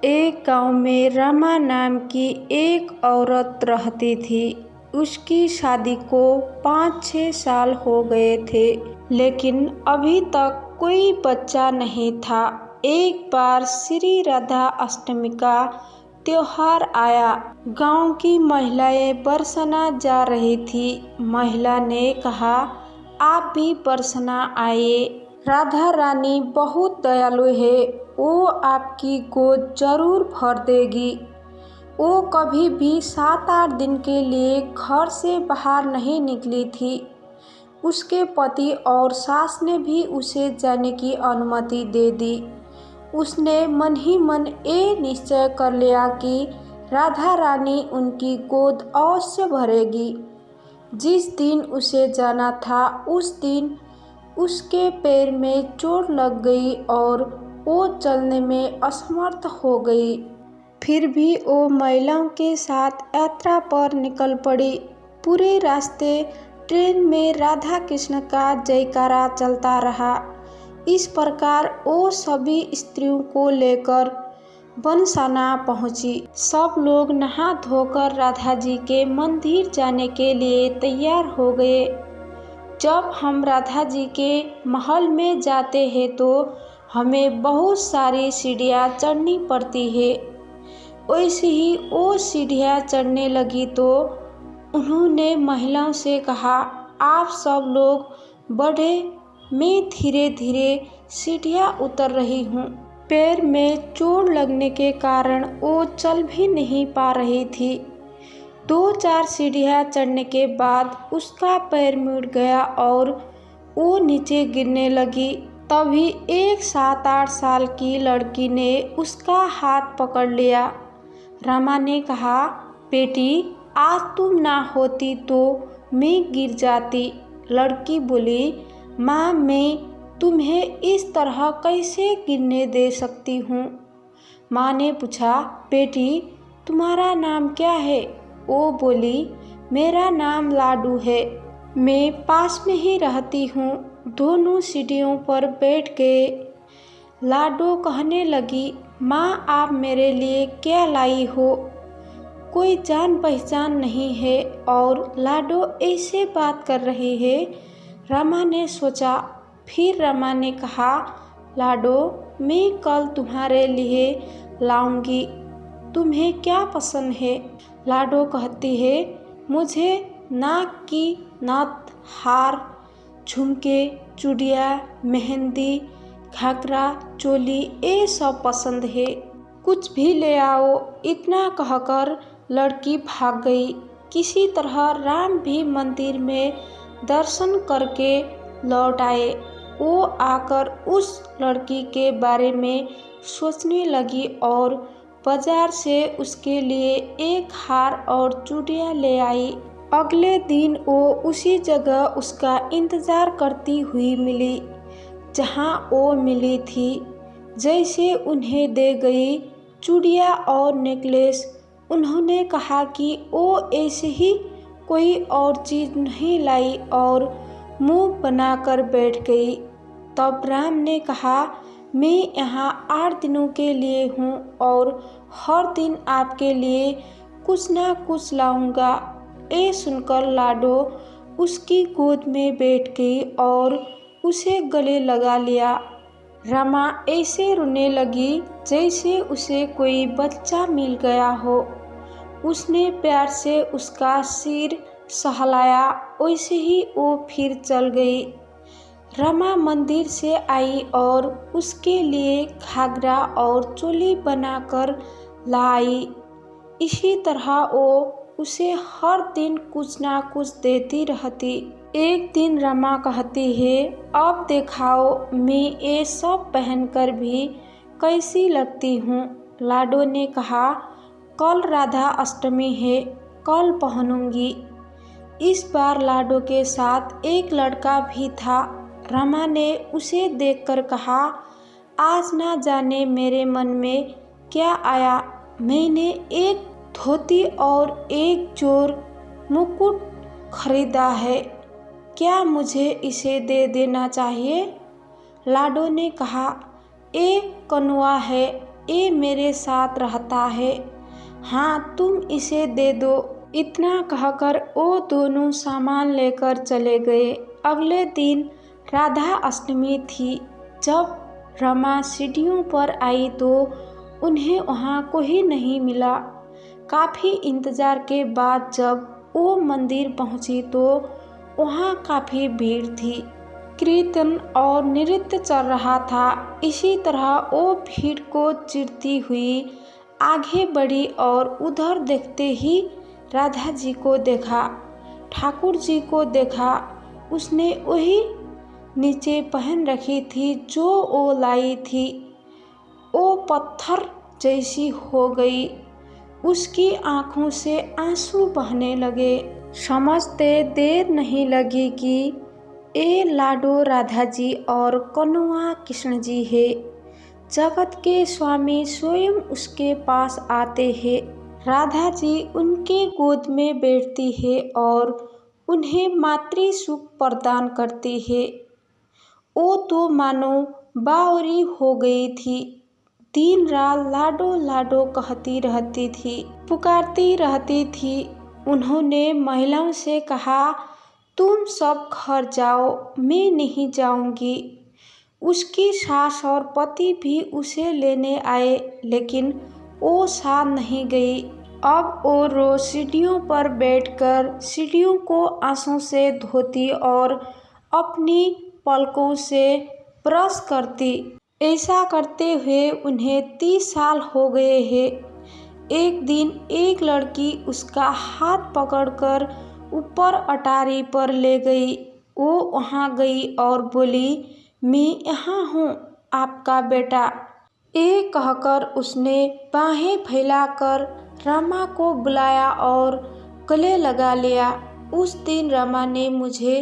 एक गांव में रमा नाम की एक औरत रहती थी। उसकी शादी को 5-6 साल हो गए थे, लेकिन अभी तक कोई बच्चा नहीं था। एक बार श्री राधा अष्टमी का त्योहार आया। गांव की महिलाएं बरसना जा रही थी। महिला ने कहा, आप भी बरसना आइए। राधा रानी बहुत दयालु है, वो आपकी गोद जरूर भर देगी। वो कभी भी 7-8 दिन के लिए घर से बाहर नहीं निकली थी। उसके पति और सास ने भी उसे जाने की अनुमति दे दी। उसने मन ही मन ये निश्चय कर लिया कि राधा रानी उनकी गोद अवश्य भरेगी। जिस दिन उसे जाना था, उस दिन उसके पैर में चोट लग गई और वो चलने में असमर्थ हो गई। फिर भी वो महिलाओं के साथ यात्रा पर निकल पड़ी। पूरे रास्ते ट्रेन में राधा कृष्ण का जयकारा चलता रहा। इस प्रकार वो सभी स्त्रियों को लेकर बरसाना पहुंची। सब लोग नहा धोकर राधा जी के मंदिर जाने के लिए तैयार हो गए। जब हम राधा जी के महल में जाते हैं तो हमें बहुत सारी सीढ़ियाँ चढ़नी पड़ती है। वैसे ही वो सीढ़ियाँ चढ़ने लगी तो उन्होंने महिलाओं से कहा, आप सब लोग बढ़े, मैं धीरे धीरे सीढ़ियाँ उतर रही हूँ। पैर में चोट लगने के कारण वो चल भी नहीं पा रही थी। 2-4 सीढ़ियाँ चढ़ने के बाद उसका पैर मुड़ गया और वो नीचे गिरने लगी। तभी एक 7-8 साल की लड़की ने उसका हाथ पकड़ लिया। रमा ने कहा, बेटी, आज तुम ना होती तो मैं गिर जाती। लड़की बोली, माँ, मैं तुम्हें इस तरह कैसे गिरने दे सकती हूँ। माँ ने पूछा, बेटी, तुम्हारा नाम क्या है? वो बोली, मेरा नाम लाडू है, मैं पास में ही रहती हूँ। दोनों सीढ़ियों पर बैठ गए। लाडो कहने लगी, माँ, आप मेरे लिए क्या लाई हो? कोई जान पहचान नहीं है और लाडो ऐसे बात कर रही है। रमा ने सोचा। फिर रमा ने कहा, लाडो, मैं कल तुम्हारे लिए लाऊंगी, तुम्हें क्या पसंद है? लाडो कहती है, मुझे नाक की नथ, हार, झुमके, चूड़ियाँ, मेहंदी, घाघरा, चोली ये सब पसंद है, कुछ भी ले आओ। इतना कहकर लड़की भाग गई। किसी तरह राम भी मंदिर में दर्शन करके लौट आए। वो आकर उस लड़की के बारे में सोचने लगी और बाजार से उसके लिए एक हार और चूड़ियाँ ले आई। अगले दिन वो उसी जगह उसका इंतजार करती हुई मिली जहाँ वो मिली थी। जैसे उन्हें दे गई चूड़ियाँ और नेकलेस, उन्होंने कहा कि वो ऐसे ही कोई और चीज़ नहीं लाई और मुंह बनाकर बैठ गई। तब राम ने कहा, मैं यहाँ 8 दिनों के लिए हूँ और हर दिन आपके लिए कुछ ना कुछ लाऊंगा। ये सुनकर लाडो उसकी गोद में बैठ गई और उसे गले लगा लिया। रमा ऐसे रोने लगी जैसे उसे कोई बच्चा मिल गया हो। उसने प्यार से उसका सिर सहलाया। वैसे ही वो फिर चल गई। रमा मंदिर से आई और उसके लिए घाघरा और चोली बनाकर लाई। इसी तरह वो उसे हर दिन कुछ ना कुछ देती रहती। एक दिन रमा कहती है, अब दिखाओ मैं ये सब पहनकर भी कैसी लगती हूँ। लाडो ने कहा, कल राधा अष्टमी है, कल पहनूंगी। इस बार लाडो के साथ एक लड़का भी था। रमा ने उसे देखकर कहा, आज ना जाने मेरे मन में क्या आया, मैंने एक धोती और एक जोर मुकुट खरीदा है, क्या मुझे इसे दे देना चाहिए? लाडो ने कहा, एक कनुआ है, ये मेरे साथ रहता है, हाँ तुम इसे दे दो। इतना कहकर वो दोनों सामान लेकर चले गए। अगले दिन राधा अष्टमी थी। जब रमा सीढ़ियों पर आई तो उन्हें वहाँ कोई नहीं मिला। काफ़ी इंतज़ार के बाद जब वो मंदिर पहुँची तो वहाँ काफ़ी भीड़ थी। कीर्तन और नृत्य चल रहा था। इसी तरह वो भीड़ को चीरती हुई आगे बढ़ी और उधर देखते ही राधा जी को देखा, ठाकुर जी को देखा। उसने वही नीचे पहन रखी थी जो वो लाई थी। वो पत्थर जैसी हो गई। उसकी आंखों से आंसू बहने लगे। समझते देर नहीं लगी कि ये लाडो राधा जी और कन्हैया कृष्ण जी है। जगत के स्वामी स्वयं उसके पास आते हैं। राधा जी उनके गोद में बैठती है और उन्हें मातृ सुख प्रदान करती है। वो तो मानो बावरी हो गई थी। दिन रात लाडो लाडो कहती रहती थी, पुकारती रहती थी। उन्होंने महिलाओं से कहा, तुम सब घर जाओ, मैं नहीं जाऊंगी। उसकी सास और पति भी उसे लेने आए, लेकिन वो साथ नहीं गई। अब वो रोज सीढ़ियों पर बैठकर सीढ़ियों को आंसू से धोती और अपनी पलकों से ब्रश करती। ऐसा करते हुए उन्हें 30 साल हो गए हैं। एक दिन एक लड़की उसका हाथ पकड़कर ऊपर अटारी पर ले गई। वो वहाँ गई और बोली, मैं यहाँ हूँ, आपका बेटा। ये कहकर उसने बाहें फैलाकर रमा को बुलाया और गले लगा लिया। उस दिन रमा ने मुझे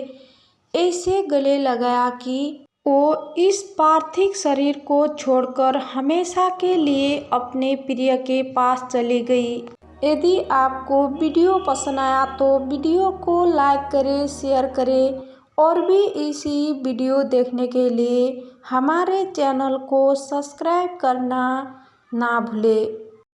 ऐसे गले लगाया कि वो इस पार्थिव शरीर को छोड़कर हमेशा के लिए अपने प्रिय के पास चली गई। यदि आपको वीडियो पसंद आया तो वीडियो को लाइक करें, शेयर करें और भी इसी वीडियो देखने के लिए हमारे चैनल को सब्सक्राइब करना ना भूलें।